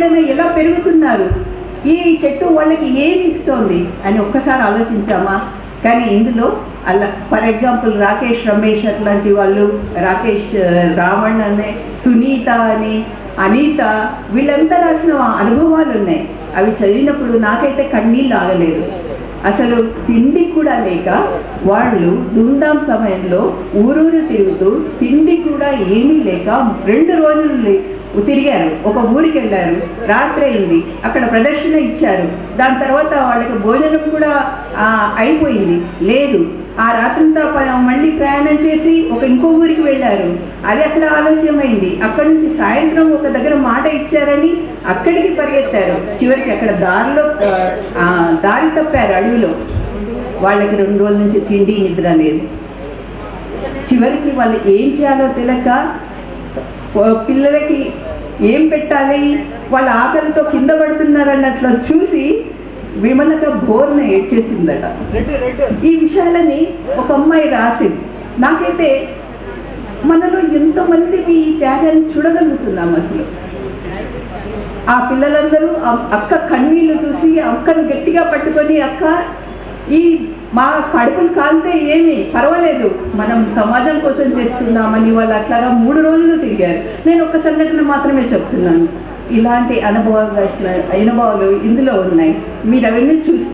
నీడన ఎలా పెరుగుతున్నారు, ఈ చెట్టు వాళ్ళకి ఏమి ఇస్తోంది అని ఒక్కసారి ఆలోచించామా? కానీ ఇందులో అలా ఫర్ ఎగ్జాంపుల్ రాకేష్ రమేష్ అట్లాంటి వాళ్ళు, రాకేష్ రావణ్ అనే, సునీత అని, అనిత, వీళ్ళంతా రాసిన అనుభవాలు ఉన్నాయి. అవి చదివినప్పుడు నాకైతే కన్నీళ్ళు ఆగలేదు. అసలు తిండి కూడా లేక వాళ్ళు ధూమ్ధాం సమయంలో ఊరూరు తిరుగుతూ తిండి కూడా ఏమీ లేక 2 రోజులు తిరిగారు. ఒక ఊరికి వెళ్ళారు, రాత్రి అయింది, అక్కడ ప్రదర్శన ఇచ్చారు. దాని తర్వాత వాళ్ళకి భోజనం కూడా అయిపోయింది లేదు. ఆ రాత్రంతా మళ్ళీ ప్రయాణం చేసి ఇంకో ఊరికి వెళ్ళారు, అది అక్కడ ఆలస్యమైంది. అక్కడి నుంచి సాయంత్రం ఒక దగ్గర మాట ఇచ్చారని అక్కడికి పరిగెత్తారు. చివరికి అక్కడ దారి తప్పారు అడవిలో. వాళ్ళకి 2 రోజుల నుంచి తిండి నిద్ర లేదు. చివరికి వాళ్ళు ఏం చేయాలో తెలియక పిల్లలకి ఏం పెట్టాలి, వాళ్ళ ఆకలితో కింద పడుతున్నారన్నట్లు చూసి విమలక బోర్న ఏడ్చేసిందట. ఈ విషయాలని ఒక అమ్మాయి రాసింది. నాకైతే మనలో ఎంతమందికి ఈ త్యాగాన్ని చూడగలుగుతున్నాం అసలు. ఆ పిల్లలందరూ అక్క కన్నీళ్ళు చూసి అక్కను గట్టిగా పట్టుకొని, అక్క ఈ మా కడుపులు కాలితే ఏమి పర్వాలేదు, మనం సమాజం కోసం చేస్తున్నామని వాళ్ళు అట్లాగా 3 రోజులు తిరిగారు. నేను ఒక సంఘటన మాత్రమే చెప్తున్నాను. ఇలాంటి అనుభవాలు ఇందులో ఉన్నాయి. మీరు అవన్నీ చూసి